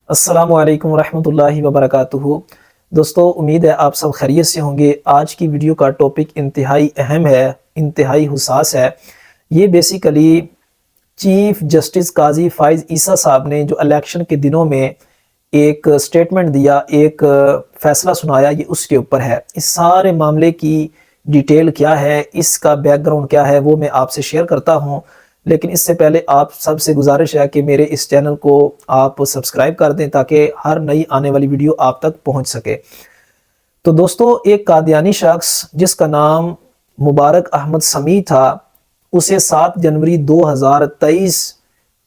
السلام علیکم ورحمۃ اللہ وبرکاتہ۔ دوستو، امید ہے آپ سب خیریت سے ہوں گے۔ آج کی ویڈیو کا ٹاپک انتہائی اہم ہے، انتہائی حساس ہے۔ یہ بیسیکلی چیف جسٹس قاضی فائز عیسیٰ صاحب نے جو الیکشن کے دنوں میں ایک سٹیٹمنٹ دیا، ایک فیصلہ سنایا، یہ اس کے اوپر ہے۔ اس سارے معاملے کی ڈیٹیل کیا ہے، اس کا بیک گراؤنڈ کیا ہے، وہ میں آپ سے شیئر کرتا ہوں۔ لیکن اس سے پہلے آپ سب سے گزارش ہے کہ میرے اس چینل کو آپ سبسکرائب کر دیں تاکہ ہر نئی آنے والی ویڈیو آپ تک پہنچ سکے۔ تو دوستو، ایک قادیانی شخص جس کا نام مبارک احمد سمیع تھا، اسے 7 جنوری 2023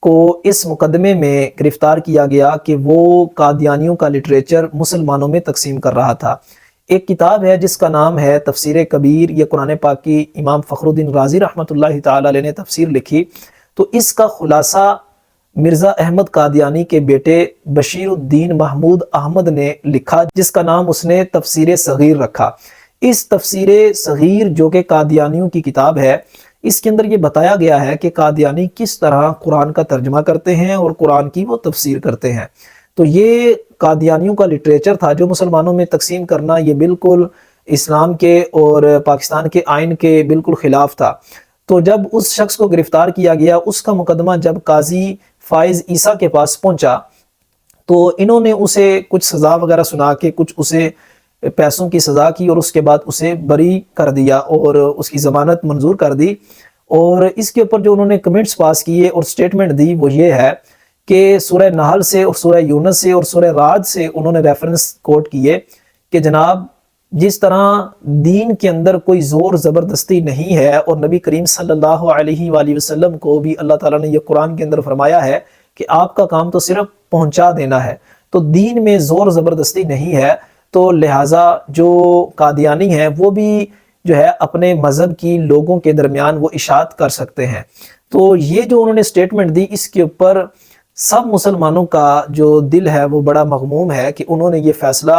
کو اس مقدمے میں گرفتار کیا گیا کہ وہ قادیانیوں کا لٹریچر مسلمانوں میں تقسیم کر رہا تھا۔ ایک کتاب ہے جس کا نام ہے تفسیر کبیر، یہ قرآن پاک کی امام فخر الدین رازی رحمۃ اللہ تعالی علیہ نے تفسیر لکھی۔ تو اس کا خلاصہ مرزا احمد قادیانی کے بیٹے بشیر الدین محمود احمد نے لکھا، جس کا نام اس نے تفسیر صغیر رکھا۔ اس تفسیر صغیر جو کہ قادیانیوں کی کتاب ہے، اس کے اندر یہ بتایا گیا ہے کہ قادیانی کس طرح قرآن کا ترجمہ کرتے ہیں اور قرآن کی وہ تفسیر کرتے ہیں۔ تو یہ قادیانیوں کا لٹریچر تھا جو مسلمانوں میں تقسیم کرنا، یہ بالکل اسلام کے اور پاکستان کے آئین کے بالکل خلاف تھا۔ تو جب اس شخص کو گرفتار کیا گیا، اس کا مقدمہ جب قاضی فائز عیسیٰ کے پاس پہنچا تو انہوں نے اسے کچھ سزا وغیرہ سنا کے کچھ اسے پیسوں کی سزا کی اور اس کے بعد اسے بری کر دیا اور اس کی ضمانت منظور کر دی۔ اور اس کے اوپر جو انہوں نے کمنٹس پاس کیے اور سٹیٹمنٹ دی وہ یہ ہے کہ سورہ نحل سے اور سورہ یونس سے اور سورہ رعد سے انہوں نے ریفرنس کوٹ کیے کہ جناب، جس طرح دین کے اندر کوئی زور زبردستی نہیں ہے اور نبی کریم صلی اللہ علیہ وآلہ وسلم کو بھی اللہ تعالیٰ نے یہ قرآن کے اندر فرمایا ہے کہ آپ کا کام تو صرف پہنچا دینا ہے، تو دین میں زور زبردستی نہیں ہے، تو لہٰذا جو قادیانی ہیں وہ بھی جو ہے اپنے مذہب کی لوگوں کے درمیان وہ اشاعت کر سکتے ہیں۔ تو یہ جو انہوں نے سٹیٹمنٹ دی، اس کے اوپر سب مسلمانوں کا جو دل ہے وہ بڑا مغموم ہے کہ انہوں نے یہ فیصلہ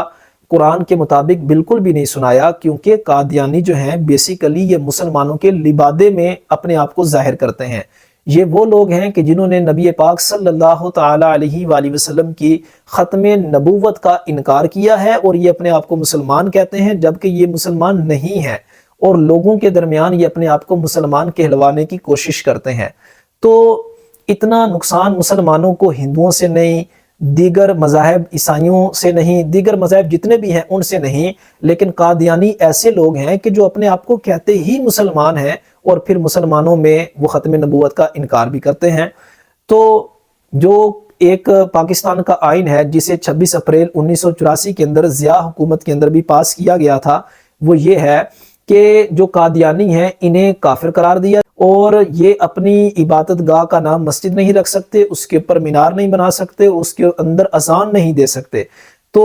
قرآن کے مطابق بالکل بھی نہیں سنایا، کیونکہ قادیانی جو ہیں بیسیکلی یہ مسلمانوں کے لبادے میں اپنے آپ کو ظاہر کرتے ہیں۔ یہ وہ لوگ ہیں کہ جنہوں نے نبی پاک صلی اللہ تعالی علیہ وآلہ وسلم کی ختم نبوت کا انکار کیا ہے اور یہ اپنے آپ کو مسلمان کہتے ہیں، جبکہ یہ مسلمان نہیں ہیں اور لوگوں کے درمیان یہ اپنے آپ کو مسلمان کہلوانے کی کوشش کرتے ہیں۔ تو اتنا نقصان مسلمانوں کو ہندوؤں سے نہیں، دیگر مذاہب عیسائیوں سے نہیں، دیگر مذاہب جتنے بھی ہیں ان سے نہیں، لیکن قادیانی ایسے لوگ ہیں کہ جو اپنے آپ کو کہتے ہی مسلمان ہیں اور پھر مسلمانوں میں وہ ختم نبوت کا انکار بھی کرتے ہیں۔ تو جو ایک پاکستان کا آئین ہے جسے 26 اپریل 1984 کے اندر ضیاء حکومت کے اندر بھی پاس کیا گیا تھا، وہ یہ ہے کہ جو قادیانی ہیں انہیں کافر قرار دیا اور یہ اپنی عبادت گاہ کا نام مسجد نہیں رکھ سکتے، اس کے اوپر مینار نہیں بنا سکتے، اس کے اندر اذان نہیں دے سکتے۔ تو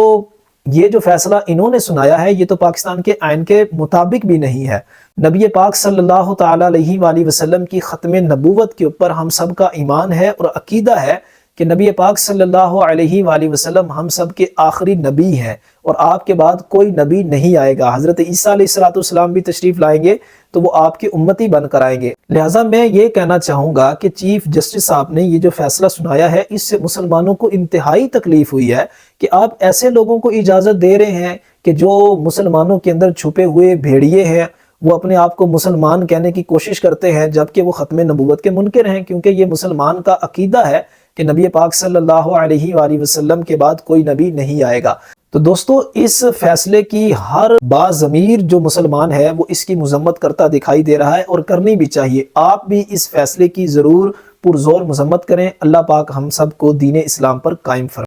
یہ جو فیصلہ انہوں نے سنایا ہے یہ تو پاکستان کے آئین کے مطابق بھی نہیں ہے۔ نبی پاک صلی اللہ تعالی علیہ وآلہ وسلم کی ختم نبوت کے اوپر ہم سب کا ایمان ہے اور عقیدہ ہے کہ نبی پاک صلی اللہ علیہ وآلہ وسلم ہم سب کے آخری نبی ہیں اور آپ کے بعد کوئی نبی نہیں آئے گا۔ حضرت عیسیٰ علیہ السلام بھی تشریف لائیں گے تو وہ آپ کے امتی بن کر آئیں گے۔ لہٰذا میں یہ کہنا چاہوں گا کہ چیف جسٹس صاحب نے یہ جو فیصلہ سنایا ہے، اس سے مسلمانوں کو انتہائی تکلیف ہوئی ہے کہ آپ ایسے لوگوں کو اجازت دے رہے ہیں کہ جو مسلمانوں کے اندر چھپے ہوئے بھیڑیے ہیں، وہ اپنے آپ کو مسلمان کہنے کی کوشش کرتے ہیں جبکہ وہ ختم نبوت کے منکر ہیں، کیونکہ یہ مسلمان کا عقیدہ ہے کہ نبی پاک صلی اللہ علیہ وآلہ وسلم کے بعد کوئی نبی نہیں آئے گا۔ تو دوستو، اس فیصلے کی ہر باضمیر جو مسلمان ہے وہ اس کی مذمت کرتا دکھائی دے رہا ہے اور کرنی بھی چاہیے۔ آپ بھی اس فیصلے کی ضرور پرزور مذمت کریں۔ اللہ پاک ہم سب کو دین اسلام پر قائم فرمائے۔